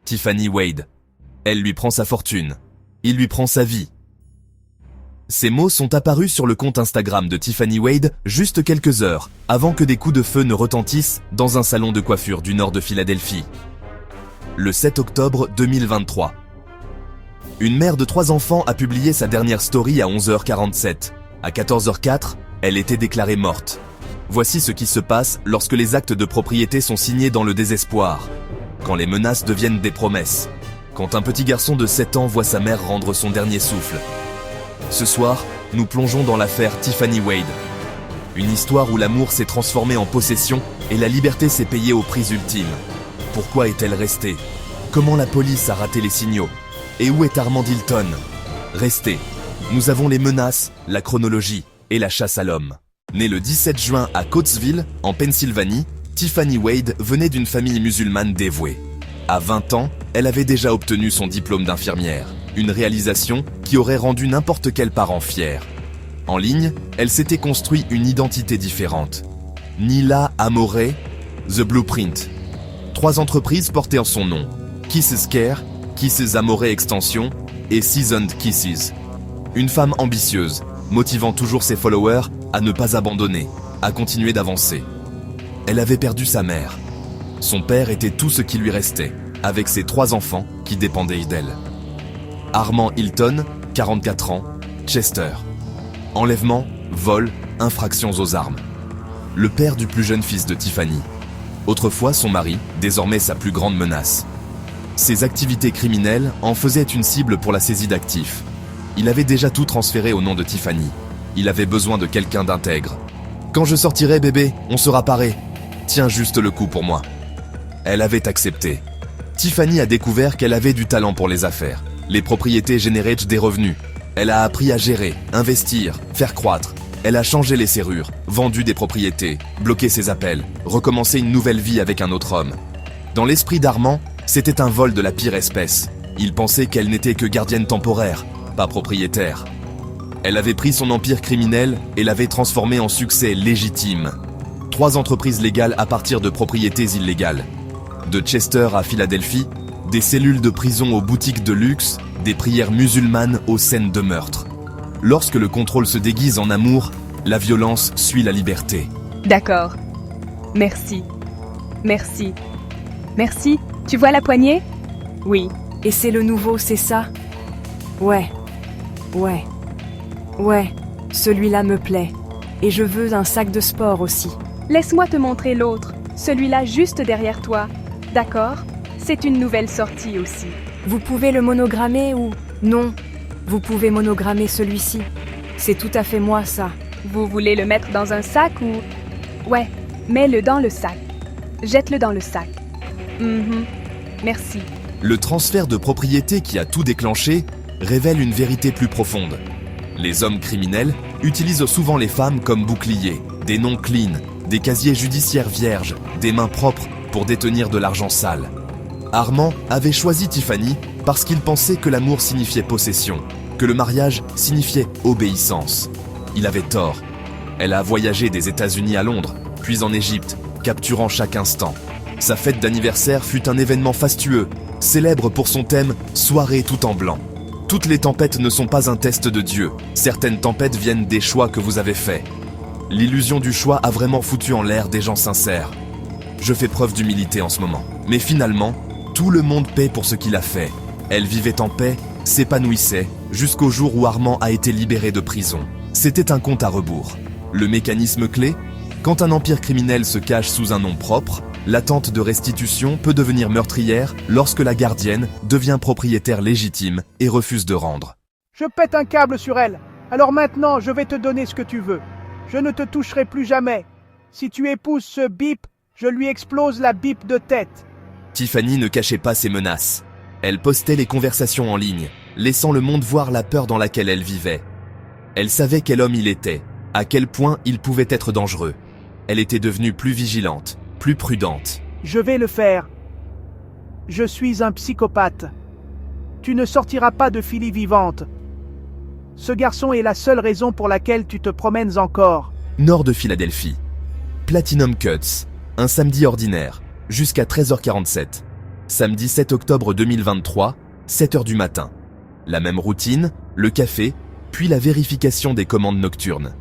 Tiffany Wade. Elle lui prend sa fortune. Il lui prend sa vie. Ces mots sont apparus sur le compte Instagram de Tiffany Wade juste quelques heures avant que des coups de feu ne retentissent dans un salon de coiffure du nord de Philadelphie. Le 7 octobre 2023. Une mère de 3 enfants a publié sa dernière story à 11h47. À 14h04, elle était déclarée morte. Voici ce qui se passe lorsque les actes de propriété sont signés dans le désespoir. Quand les menaces deviennent des promesses. Quand un petit garçon de 7 ans voit sa mère rendre son dernier souffle. Ce soir, nous plongeons dans l'affaire Tiffany Wade. Une histoire où l'amour s'est transformé en possession et la liberté s'est payée au prix ultime. Pourquoi est-elle restée? Comment la police a raté les signaux? Et où est Armand Hilton? Restez. Nous avons les menaces, la chronologie et la chasse à l'homme. Née le 17 juin à Coatesville, en Pennsylvanie, Tiffany Wade venait d'une famille musulmane dévouée. À 20 ans, elle avait déjà obtenu son diplôme d'infirmière, une réalisation qui aurait rendu n'importe quel parent fier. En ligne, elle s'était construit une identité différente. Nila Amore, The Blueprint. 3 entreprises portaient en son nom. Kisses Care, Kisses Amore Extension et Seasoned Kisses. Une femme ambitieuse, motivant toujours ses followers à ne pas abandonner, à continuer d'avancer. Elle avait perdu sa mère. Son père était tout ce qui lui restait, avec ses 3 enfants qui dépendaient d'elle. Armand Hilton, 44 ans, Chester. Enlèvement, vol, infractions aux armes. Le père du plus jeune fils de Tiffany. Autrefois son mari, désormais sa plus grande menace. Ses activités criminelles en faisaient une cible pour la saisie d'actifs. Il avait déjà tout transféré au nom de Tiffany. Il avait besoin de quelqu'un d'intègre. Quand je sortirai, bébé, on sera paré. Tiens juste le coup pour moi. Elle avait accepté. Tiffany a découvert qu'elle avait du talent pour les affaires. Les propriétés généraient des revenus. Elle a appris à gérer, investir, faire croître. Elle a changé les serrures, vendu des propriétés, bloqué ses appels, recommencé une nouvelle vie avec un autre homme. Dans l'esprit d'Armand, c'était un vol de la pire espèce. Il pensait qu'elle n'était que gardienne temporaire, pas propriétaire. Elle avait pris son empire criminel et l'avait transformé en succès légitime. 3 entreprises légales à partir de propriétés illégales. De Chester à Philadelphie, des cellules de prison aux boutiques de luxe, des prières musulmanes aux scènes de meurtre. Lorsque le contrôle se déguise en amour, la violence suit la liberté. D'accord. Merci. Merci. Merci. Tu vois la poignée? Oui. Et c'est le nouveau, c'est ça? Ouais. Ouais. Ouais. Celui-là me plaît. Et je veux un sac de sport aussi. Laisse-moi te montrer l'autre. Celui-là juste derrière toi. D'accord? C'est une nouvelle sortie aussi. Vous pouvez le monogrammer ou... Non. Vous pouvez monogrammer celui-ci. C'est tout à fait moi, ça. Vous voulez le mettre dans un sac ou... Ouais, mets-le dans le sac. Jette-le dans le sac. Merci. Le transfert de propriété qui a tout déclenché révèle une vérité plus profonde. Les hommes criminels utilisent souvent les femmes comme boucliers, des noms clean, des casiers judiciaires vierges, des mains propres pour détenir de l'argent sale. Armand avait choisi Tiffany parce qu'il pensait que l'amour signifiait possession, que le mariage signifiait obéissance. Il avait tort. Elle a voyagé des États-Unis à Londres, puis en Égypte, capturant chaque instant. Sa fête d'anniversaire fut un événement fastueux, célèbre pour son thème « Soirée tout en blanc ». Toutes les tempêtes ne sont pas un test de Dieu. Certaines tempêtes viennent des choix que vous avez faits. L'illusion du choix a vraiment foutu en l'air des gens sincères. Je fais preuve d'humilité en ce moment. Mais finalement, tout le monde paie pour ce qu'il a fait. Elle vivait en paix, s'épanouissait, jusqu'au jour où Armand a été libéré de prison. C'était un compte à rebours. Le mécanisme clé? Quand un empire criminel se cache sous un nom propre, l'attente de restitution peut devenir meurtrière lorsque la gardienne devient propriétaire légitime et refuse de rendre. Je pète un câble sur elle. Alors maintenant, je vais te donner ce que tu veux. Je ne te toucherai plus jamais. Si tu épouses ce bip, je lui explose la bip de tête. Tiffany ne cachait pas ses menaces. Elle postait les conversations en ligne, laissant le monde voir la peur dans laquelle elle vivait. Elle savait quel homme il était, à quel point il pouvait être dangereux. Elle était devenue plus vigilante, plus prudente. Je vais le faire. Je suis un psychopathe. Tu ne sortiras pas de Philly vivante. Ce garçon est la seule raison pour laquelle tu te promènes encore. Nord de Philadelphie. Platinum Cuts, un samedi ordinaire, jusqu'à 13h47. Samedi 7 octobre 2023, 7 heures du matin. La même routine, le café, puis la vérification des commandes nocturnes.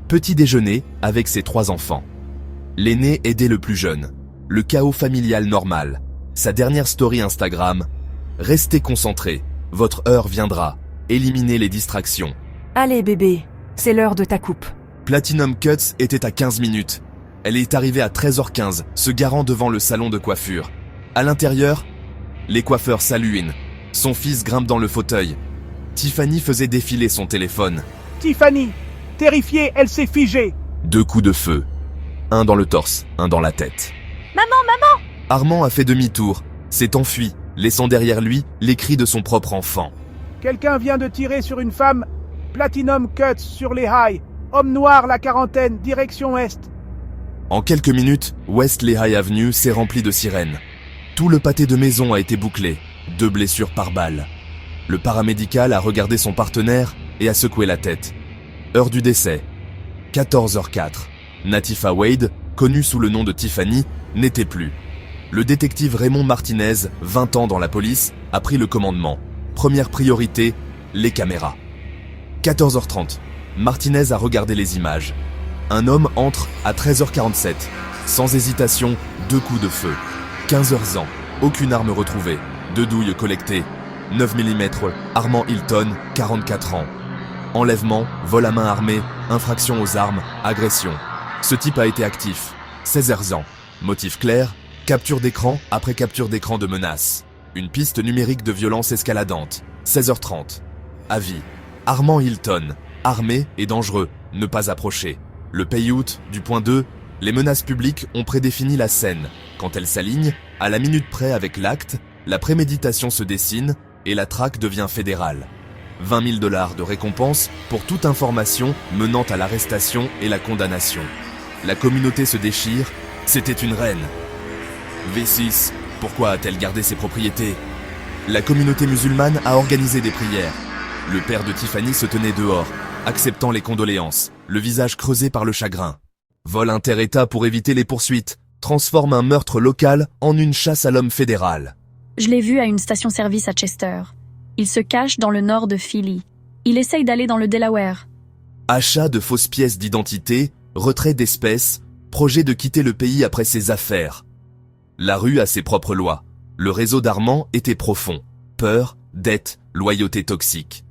Petit déjeuner avec ses 3 enfants. L'aîné aidait le plus jeune. Le chaos familial normal. Sa dernière story Instagram. Restez concentrés, votre heure viendra. Éliminez les distractions. Allez bébé, c'est l'heure de ta coupe. Platinum Cuts était à 15 minutes. Elle est arrivée à 13h15, se garant devant le salon de coiffure. À l'intérieur, les coiffeurs saluent. Son fils grimpe dans le fauteuil. Tiffany faisait défiler son téléphone. Tiffany, terrifiée, elle s'est figée. 2 coups de feu. Un dans le torse, un dans la tête. Maman! Armand a fait demi-tour, s'est enfui, laissant derrière lui les cris de son propre enfant. Quelqu'un vient de tirer sur une femme. Platinum Cuts sur les High. Homme noir, la quarantaine, direction Est. En quelques minutes, West Lehigh Avenue s'est rempli de sirènes. Tout le pâté de maison a été bouclé, 2 blessures par balle. Le paramédical a regardé son partenaire et a secoué la tête. Heure du décès, 14h04. Natifa Wade, connue sous le nom de Tiffany, n'était plus. Le détective Raymond Martinez, 20 ans dans la police, a pris le commandement. Première priorité, les caméras. 14h30. Martinez a regardé les images. Un homme entre à 13h47. Sans hésitation, 2 coups de feu. 15h ans. Aucune arme retrouvée. 2 douilles collectées. 9 mm. Armand Hilton, 44 ans. Enlèvement, vol à main armée, infraction aux armes, agression. Ce type a été actif. 16 ans. Motif clair, capture d'écran après capture d'écran de menace. Une piste numérique de violence escaladante. 16h30. Avis. Armand Hilton. Armé et dangereux. Ne pas approcher. Le payout du point 2. Les menaces publiques ont prédéfini la scène. Quand elles s'alignent, à la minute près avec l'acte, la préméditation se dessine et la traque devient fédérale. 20 000 $ de récompense pour toute information menant à l'arrestation et la condamnation. La communauté se déchire, c'était une reine. V6, pourquoi a-t-elle gardé ses propriétés? La communauté musulmane a organisé des prières. Le père de Tiffany se tenait dehors, acceptant les condoléances, le visage creusé par le chagrin. Vol inter-État pour éviter les poursuites, transforme un meurtre local en une chasse à l'homme fédéral. Je l'ai vu à une station-service à Chester. Il se cache dans le nord de Philly. Il essaye d'aller dans le Delaware. Achat de fausses pièces d'identité, retrait d'espèces, projet de quitter le pays après ses affaires. La rue a ses propres lois. Le réseau d'Armand était profond. Peur, dette, loyauté toxique.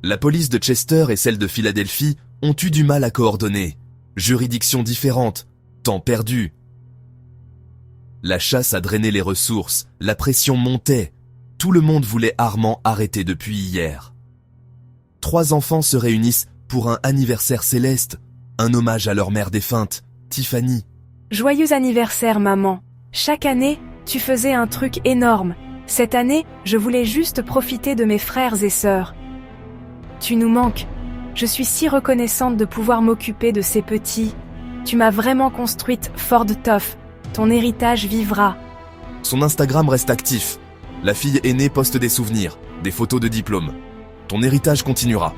La police de Chester et celle de Philadelphie ont eu du mal à coordonner. Juridictions différentes, temps perdu. La chasse a drainé les ressources, la pression montait. Tout le monde voulait Armand arrêté depuis hier. 3 enfants se réunissent pour un anniversaire céleste, un hommage à leur mère défunte, Tiffany. Joyeux anniversaire maman. Chaque année, tu faisais un truc énorme. Cette année, je voulais juste profiter de mes frères et sœurs. Tu nous manques. Je suis si reconnaissante de pouvoir m'occuper de ces petits. Tu m'as vraiment construite, Ford Tough. Ton héritage vivra. Son Instagram reste actif. La fille aînée poste des souvenirs, des photos de diplômes. Ton héritage continuera.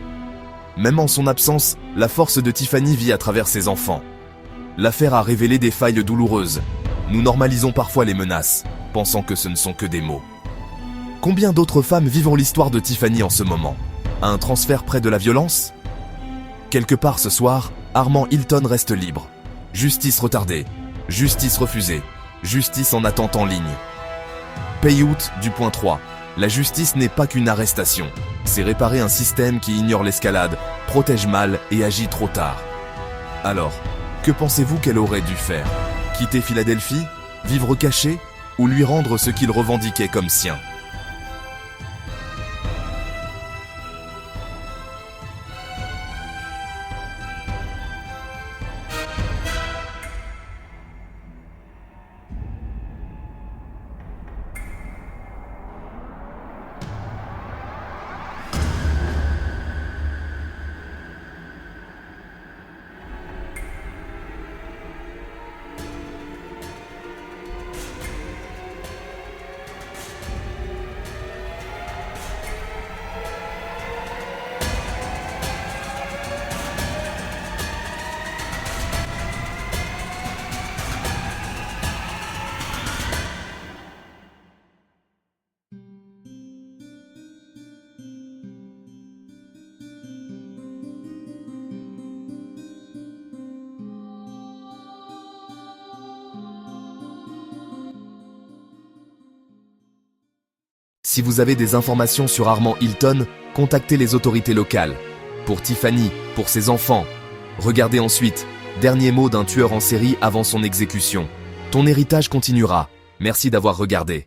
Même en son absence, la force de Tiffany vit à travers ses enfants. L'affaire a révélé des failles douloureuses. Nous normalisons parfois les menaces, pensant que ce ne sont que des mots. Combien d'autres femmes vivent l'histoire de Tiffany en ce moment? À un transfert près de la violence? Quelque part ce soir, Armand Hilton reste libre. Justice retardée, justice refusée, justice en attente en ligne. Payout du point 3. La justice n'est pas qu'une arrestation. C'est réparer un système qui ignore l'escalade, protège mal et agit trop tard. Alors, que pensez-vous qu'elle aurait dû faire? Quitter Philadelphie? Vivre caché? Ou lui rendre ce qu'il revendiquait comme sien? Si vous avez des informations sur Armand Hilton, contactez les autorités locales. Pour Tiffany, pour ses enfants. Regardez ensuite, dernier mot d'un tueur en série avant son exécution. Ton héritage continuera. Merci d'avoir regardé.